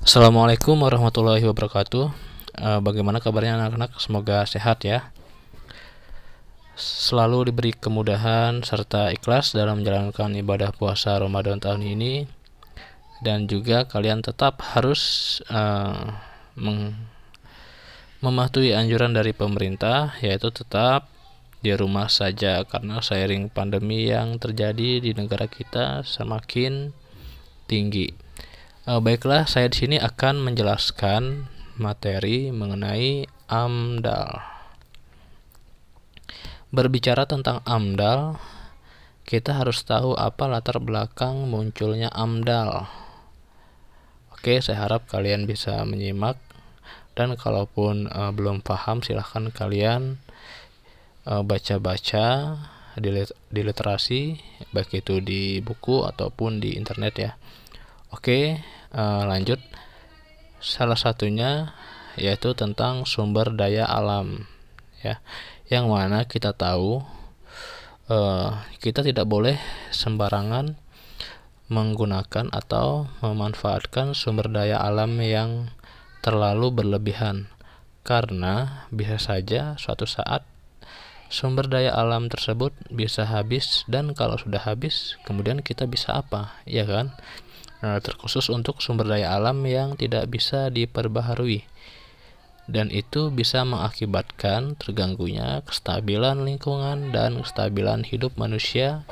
Assalamualaikum warahmatullahi wabarakatuh. Bagaimana kabarnya anak-anak? Semoga sehat ya. Selalu diberi kemudahan serta ikhlas dalam menjalankan ibadah puasa Ramadan tahun ini. Dan juga kalian tetap harus mematuhi anjuran dari pemerintah, yaitu tetap di rumah saja karena seiring pandemi yang terjadi di negara kita semakin tinggi. Baiklah, saya di sini akan menjelaskan materi mengenai AMDAL. Berbicara tentang AMDAL, kita harus tahu apa latar belakang munculnya AMDAL. Oke, saya harap kalian bisa menyimak, dan kalaupun belum paham silahkan kalian baca-baca di literasi, baik itu di buku ataupun di internet ya. Oke, lanjut. Salah satunya yaitu tentang sumber daya alam ya, yang mana kita tahu kita tidak boleh sembarangan menggunakan atau memanfaatkan sumber daya alam yang terlalu berlebihan, karena bisa saja suatu saat sumber daya alam tersebut bisa habis, dan kalau sudah habis kemudian kita bisa apa, ya kan? Terkhusus untuk sumber daya alam yang tidak bisa diperbaharui, dan itu bisa mengakibatkan terganggunya kestabilan lingkungan dan kestabilan hidup manusia.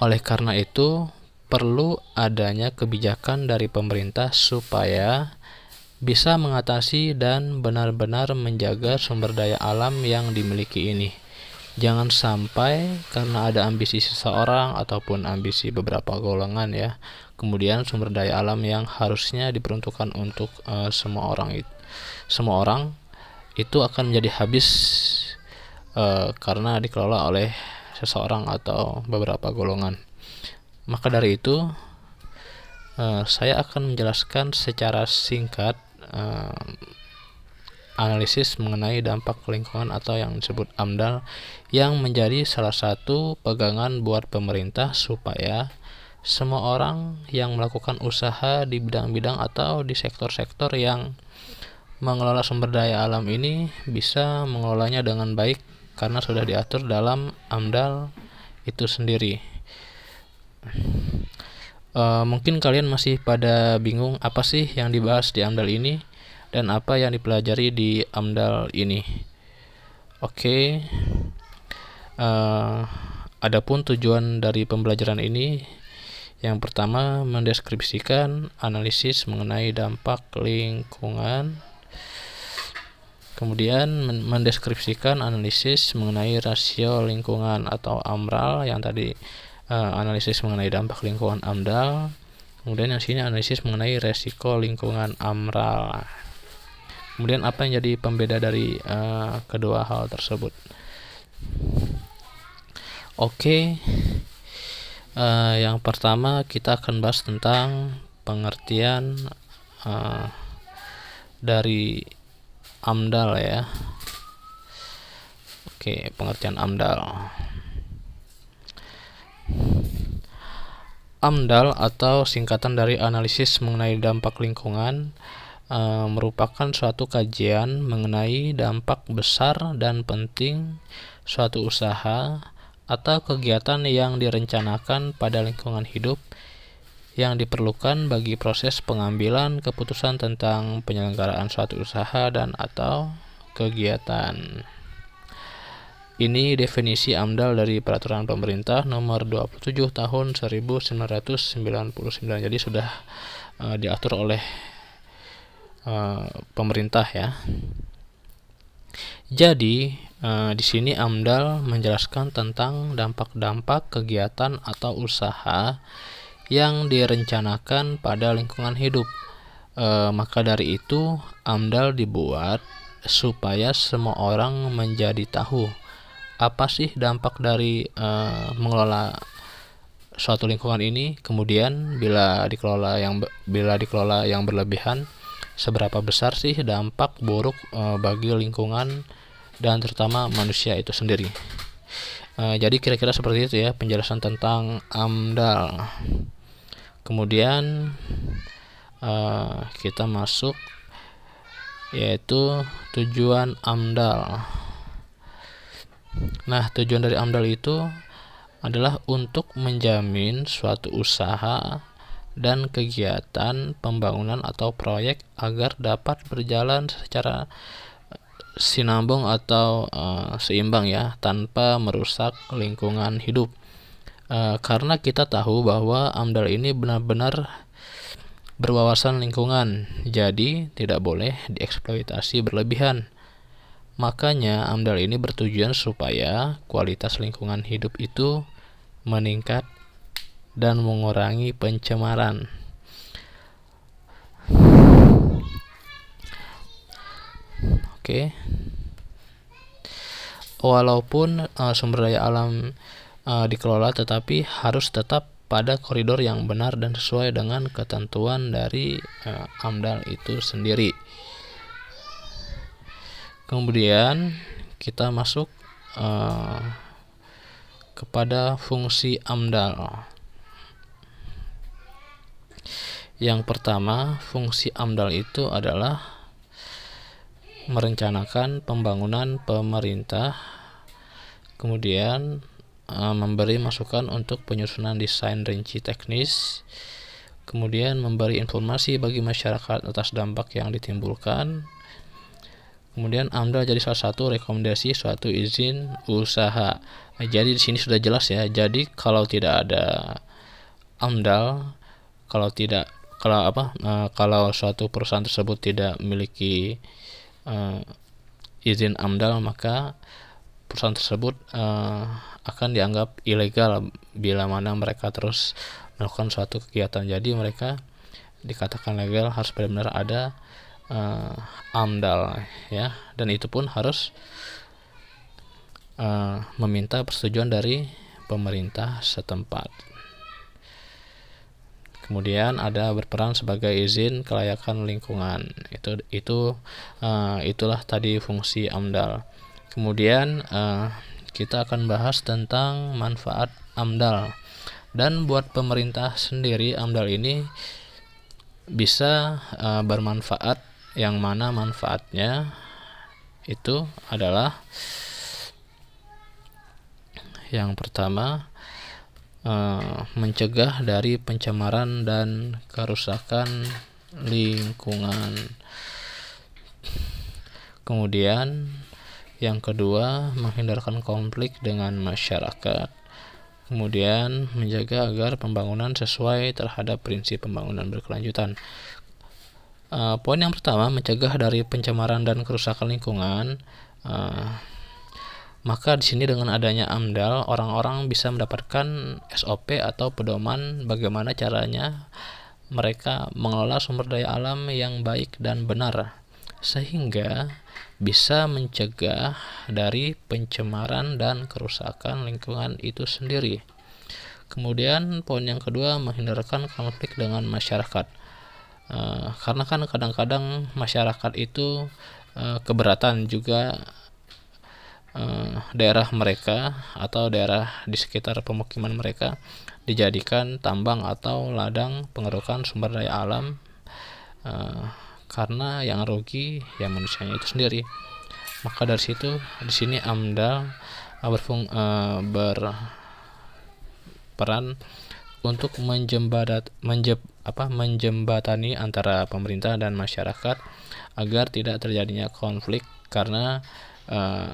Oleh karena itu perlu adanya kebijakan dari pemerintah supaya bisa mengatasi dan benar-benar menjaga sumber daya alam yang dimiliki ini. Jangan sampai karena ada ambisi seseorang ataupun ambisi beberapa golongan ya, kemudian sumber daya alam yang harusnya diperuntukkan untuk semua orang itu akan menjadi habis karena dikelola oleh seseorang atau beberapa golongan. Maka dari itu saya akan menjelaskan secara singkat analisis mengenai dampak lingkungan atau yang disebut AMDAL, yang menjadi salah satu pegangan buat pemerintah supaya semua orang yang melakukan usaha di bidang-bidang atau di sektor-sektor yang mengelola sumber daya alam ini bisa mengelolanya dengan baik karena sudah diatur dalam AMDAL itu sendiri. Mungkin kalian masih pada bingung apa sih yang dibahas di AMDAL ini dan apa yang dipelajari di AMDAL ini. Oke, adapun tujuan dari pembelajaran ini, yang pertama mendeskripsikan analisis mengenai dampak lingkungan, kemudian mendeskripsikan analisis mengenai rasio lingkungan atau AMRAL, yang tadi analisis mengenai dampak lingkungan AMDAL, kemudian yang sini analisis mengenai resiko lingkungan AMRAL. Kemudian apa yang jadi pembeda dari kedua hal tersebut? Oke, yang pertama kita akan bahas tentang pengertian dari AMDAL ya. Oke, pengertian AMDAL. AMDAL atau singkatan dari analisis mengenai dampak lingkungan merupakan suatu kajian mengenai dampak besar dan penting suatu usaha atau kegiatan yang direncanakan pada lingkungan hidup yang diperlukan bagi proses pengambilan keputusan tentang penyelenggaraan suatu usaha dan atau kegiatan. Ini definisi AMDAL dari Peraturan Pemerintah Nomor 27 Tahun 1999. Jadi sudah diatur oleh pemerintah ya. Jadi di sini AMDAL menjelaskan tentang dampak-dampak kegiatan atau usaha yang direncanakan pada lingkungan hidup. Maka dari itu AMDAL dibuat supaya semua orang menjadi tahu apa sih dampak dari mengelola suatu lingkungan ini. Kemudian bila dikelola yang berlebihan, seberapa besar sih dampak buruk bagi lingkungan dan terutama manusia itu sendiri. Jadi kira-kira seperti itu ya penjelasan tentang AMDAL. Kemudian kita masuk yaitu tujuan AMDAL. Nah, tujuan dari AMDAL itu adalah untuk menjamin suatu usaha dan kegiatan pembangunan atau proyek agar dapat berjalan secara sinambung atau seimbang ya, tanpa merusak lingkungan hidup. Karena kita tahu bahwa AMDAL ini benar-benar berwawasan lingkungan, jadi tidak boleh dieksploitasi berlebihan. Makanya AMDAL ini bertujuan supaya kualitas lingkungan hidup itu meningkat dan mengurangi pencemaran. Oke. Walaupun sumber daya alam dikelola, tetapi harus tetap pada koridor yang benar dan sesuai dengan ketentuan dari AMDAL itu sendiri. Kemudian kita masuk kepada fungsi AMDAL. Yang pertama, fungsi AMDAL itu adalah merencanakan pembangunan pemerintah, kemudian memberi masukan untuk penyusunan desain rinci teknis, kemudian memberi informasi bagi masyarakat atas dampak yang ditimbulkan. Kemudian AMDAL jadi salah satu rekomendasi suatu izin usaha. Jadi di sini sudah jelas ya. Jadi kalau tidak ada AMDAL, kalau suatu perusahaan tersebut tidak memiliki izin AMDAL, maka perusahaan tersebut akan dianggap ilegal bila mana mereka terus melakukan suatu kegiatan. Jadi mereka dikatakan legal harus benar-benar ada AMDAL ya, dan itu pun harus meminta persetujuan dari pemerintah setempat. Kemudian ada berperan sebagai izin kelayakan lingkungan. Itulah tadi fungsi AMDAL. Kemudian kita akan bahas tentang manfaat AMDAL. Dan buat pemerintah sendiri, AMDAL ini bisa bermanfaat, yang mana manfaatnya itu adalah yang pertama, mencegah dari pencemaran dan kerusakan lingkungan. Kemudian yang kedua, menghindarkan konflik dengan masyarakat. Kemudian menjaga agar pembangunan sesuai terhadap prinsip pembangunan berkelanjutan. Poin yang pertama, mencegah dari pencemaran dan kerusakan lingkungan. Maka di sini dengan adanya AMDAL, orang-orang bisa mendapatkan SOP atau pedoman bagaimana caranya mereka mengelola sumber daya alam yang baik dan benar, sehingga bisa mencegah dari pencemaran dan kerusakan lingkungan itu sendiri. Kemudian poin yang kedua, menghindarkan konflik dengan masyarakat. Karena kan kadang-kadang masyarakat itu keberatan juga daerah mereka atau daerah di sekitar pemukiman mereka dijadikan tambang atau ladang pengerukan sumber daya alam, karena yang rugi ya manusianya itu sendiri. Maka dari situ di sini AMDAL berperan untuk menjembatani antara pemerintah dan masyarakat agar tidak terjadinya konflik, karena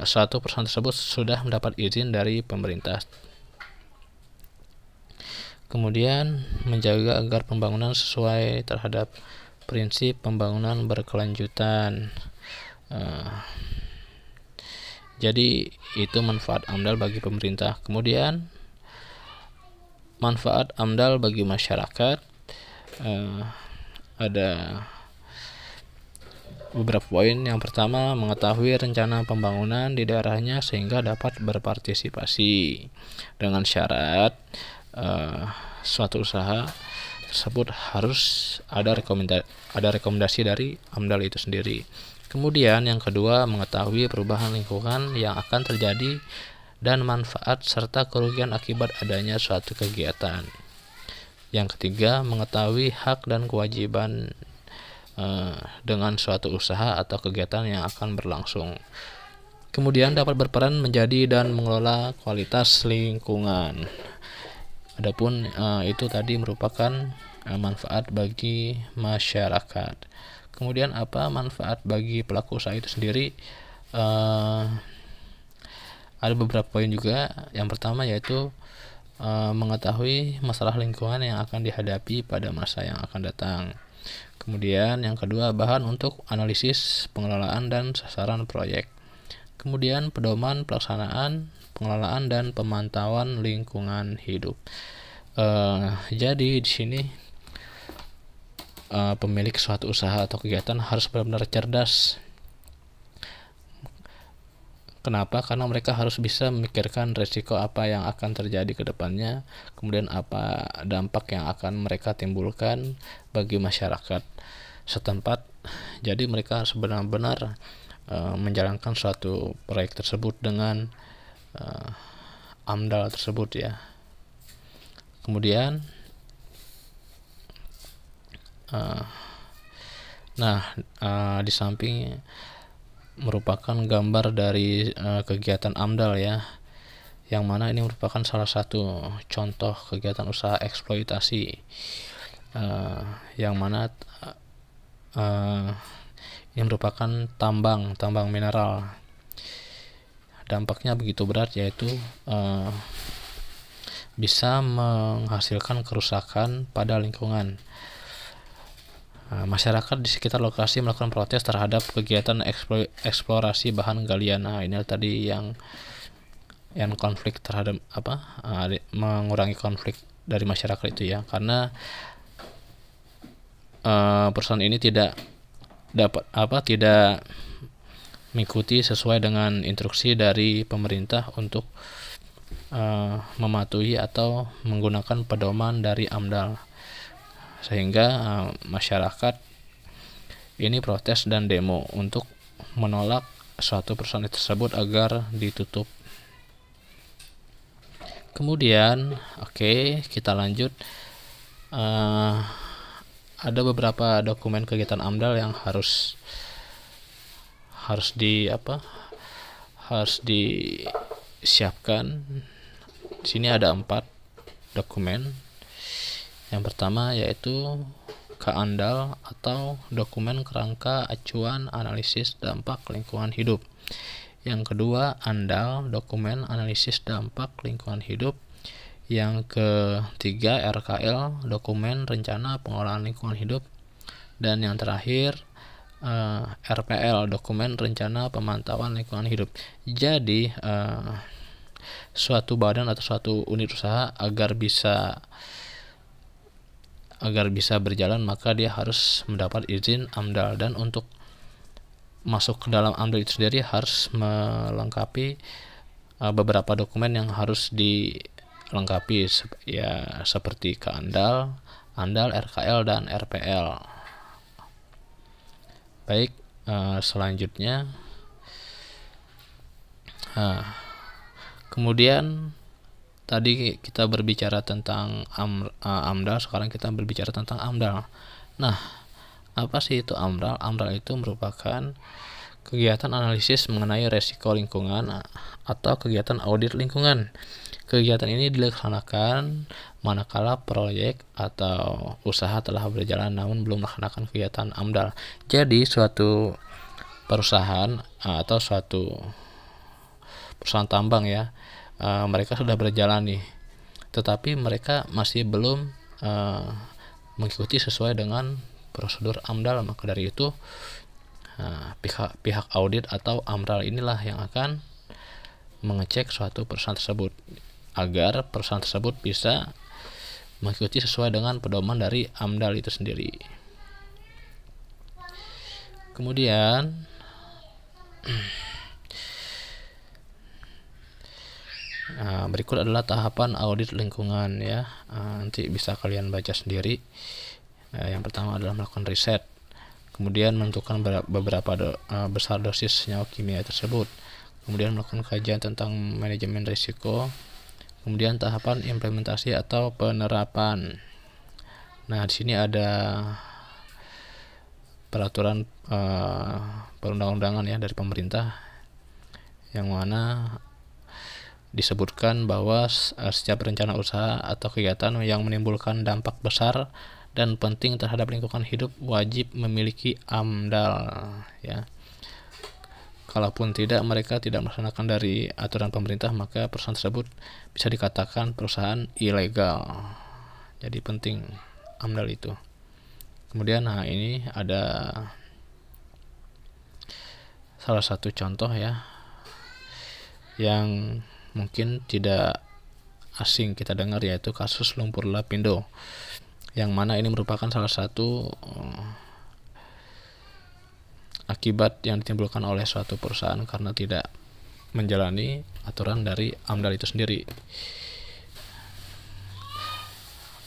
suatu perusahaan tersebut sudah mendapat izin dari pemerintah. Kemudian menjaga agar pembangunan sesuai terhadap prinsip pembangunan berkelanjutan. Jadi itu manfaat AMDAL bagi pemerintah. Kemudian manfaat AMDAL bagi masyarakat, ada beberapa poin. Yang pertama, mengetahui rencana pembangunan di daerahnya sehingga dapat berpartisipasi, dengan syarat suatu usaha tersebut harus ada rekomendasi dari AMDAL itu sendiri. Kemudian yang kedua, mengetahui perubahan lingkungan yang akan terjadi dan manfaat serta kerugian akibat adanya suatu kegiatan. Yang ketiga, mengetahui hak dan kewajiban dengan suatu usaha atau kegiatan yang akan berlangsung. Kemudian dapat berperan menjadi dan mengelola kualitas lingkungan. Adapun itu tadi merupakan manfaat bagi masyarakat. Kemudian apa manfaat bagi pelaku usaha itu sendiri? Ada beberapa poin juga. Yang pertama yaitu mengetahui masalah lingkungan yang akan dihadapi pada masa yang akan datang. Kemudian yang kedua, bahan untuk analisis pengelolaan dan sasaran proyek. Kemudian pedoman pelaksanaan, pengelolaan dan pemantauan lingkungan hidup. Jadi di sini pemilik suatu usaha atau kegiatan harus benar-benar cerdas. Kenapa? Karena mereka harus bisa memikirkan resiko apa yang akan terjadi ke depannya, kemudian apa dampak yang akan mereka timbulkan bagi masyarakat setempat. Jadi mereka harus benar-benar menjalankan suatu proyek tersebut dengan AMDAL tersebut ya. Kemudian di samping merupakan gambar dari kegiatan AMDAL ya, yang mana ini merupakan salah satu contoh kegiatan usaha eksploitasi yang mana ini merupakan tambang mineral. Dampaknya begitu berat, yaitu bisa menghasilkan kerusakan pada lingkungan. Masyarakat di sekitar lokasi melakukan protes terhadap kegiatan eksplorasi bahan galian. Ini tadi yang konflik terhadap mengurangi konflik dari masyarakat itu ya, karena perusahaan ini tidak mengikuti sesuai dengan instruksi dari pemerintah untuk mematuhi atau menggunakan pedoman dari AMDAL, sehingga masyarakat ini protes dan demo untuk menolak suatu perusahaan tersebut agar ditutup. Kemudian kita lanjut. Ada beberapa dokumen kegiatan AMDAL yang harus disiapkan. Di sini ada 4 dokumen. Yang pertama yaitu KANDAL atau dokumen kerangka acuan analisis dampak lingkungan hidup. Yang kedua, ANDAL, dokumen analisis dampak lingkungan hidup. Yang ketiga, RKL, dokumen rencana pengelolaan lingkungan hidup. Dan yang terakhir, RPL, dokumen rencana pemantauan lingkungan hidup. Jadi suatu badan atau suatu unit usaha agar bisa berjalan, maka dia harus mendapat izin AMDAL, dan untuk masuk ke dalam AMDAL itu sendiri harus melengkapi beberapa dokumen yang harus dilengkapi ya, seperti KANDAL, ANDAL, RKL, dan RPL. Baik, selanjutnya kemudian tadi kita berbicara tentang AMDAL, sekarang kita berbicara tentang AMDAL. Nah, apa sih itu AMDAL? AMDAL itu merupakan kegiatan analisis mengenai resiko lingkungan atau kegiatan audit lingkungan. Kegiatan ini dilaksanakan manakala proyek atau usaha telah berjalan namun belum melaksanakan kegiatan AMDAL. Jadi suatu perusahaan atau suatu perusahaan tambang ya, mereka sudah berjalan nih, tetapi mereka masih belum mengikuti sesuai dengan prosedur AMDAL. Maka dari itu pihak audit atau AMDAL inilah yang akan mengecek suatu perusahaan tersebut agar perusahaan tersebut bisa mengikuti sesuai dengan pedoman dari AMDAL itu sendiri. Kemudian berikut adalah tahapan audit lingkungan ya. Nanti bisa kalian baca sendiri. Yang pertama adalah melakukan riset, kemudian menentukan beberapa besar dosis senyawa kimia tersebut, kemudian melakukan kajian tentang manajemen risiko, kemudian tahapan implementasi atau penerapan. Nah, di sini ada peraturan perundang-undangan ya dari pemerintah, yang mana disebutkan bahwa setiap rencana usaha atau kegiatan yang menimbulkan dampak besar dan penting terhadap lingkungan hidup wajib memiliki AMDAL ya. Kalaupun tidak, mereka tidak melaksanakan dari aturan pemerintah, maka perusahaan tersebut bisa dikatakan perusahaan ilegal. Jadi penting AMDAL itu. Kemudian ini ada salah satu contoh ya yang mungkin tidak asing kita dengar, yaitu kasus lumpur lapindo, yang mana ini merupakan salah satu akibat yang ditimbulkan oleh suatu perusahaan karena tidak menjalani aturan dari AMDAL itu sendiri.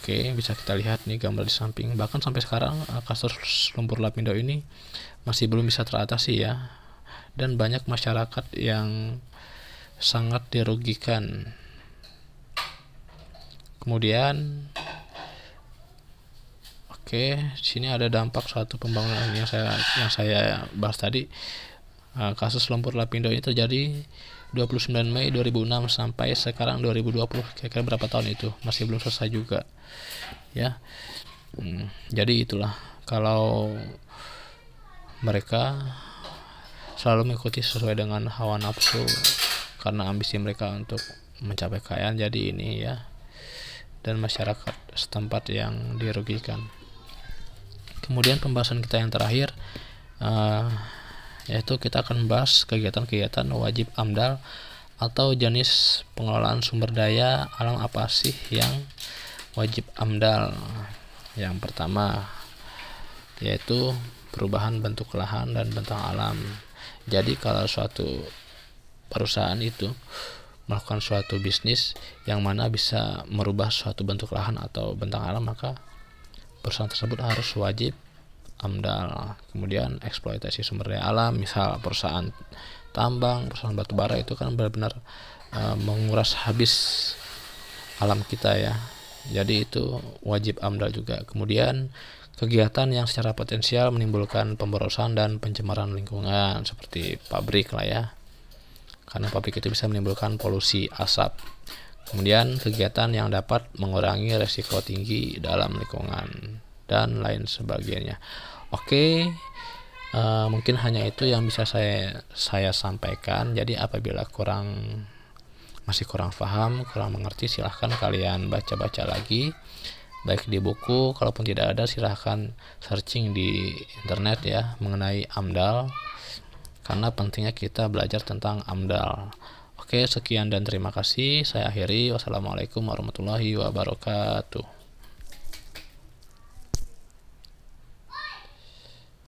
Oke, bisa kita lihat nih gambar di samping. Bahkan sampai sekarang kasus lumpur lapindo ini masih belum bisa teratasi ya, dan banyak masyarakat yang sangat dirugikan. Kemudian di sini ada dampak suatu pembangunan yang saya bahas tadi. Kasus lumpur lapindo ini terjadi 29 Mei 2006 sampai sekarang 2020. Kira-kira berapa tahun itu? Masih belum selesai juga. Ya. Jadi itulah, kalau mereka selalu mengikuti sesuai dengan hawa nafsu karena ambisi mereka untuk mencapai kekayaan, jadi ini ya, dan masyarakat setempat yang dirugikan. Kemudian pembahasan kita yang terakhir yaitu kita akan membahas kegiatan-kegiatan wajib AMDAL atau jenis pengelolaan sumber daya alam apa sih yang wajib AMDAL. Yang pertama yaitu perubahan bentuk lahan dan bentang alam. Jadi kalau suatu perusahaan itu melakukan suatu bisnis yang mana bisa merubah suatu bentuk lahan atau bentang alam, maka perusahaan tersebut harus wajib AMDAL. Kemudian eksploitasi sumber daya alam, misal perusahaan tambang, perusahaan batubara, itu kan benar-benar menguras habis alam kita ya. Jadi itu wajib AMDAL juga. Kemudian kegiatan yang secara potensial menimbulkan pemborosan dan pencemaran lingkungan seperti pabrik lah ya, karena pabrik itu bisa menimbulkan polusi asap. Kemudian kegiatan yang dapat mengurangi resiko tinggi dalam lingkungan dan lain sebagainya. Mungkin hanya itu yang bisa saya sampaikan. Jadi apabila masih kurang paham, kurang mengerti, silahkan kalian baca-baca lagi, baik di buku. Kalaupun tidak ada, silahkan searching di internet ya mengenai AMDAL, karena pentingnya kita belajar tentang AMDAL. Sekian dan terima kasih. Saya akhiri. Wassalamualaikum warahmatullahi wabarakatuh.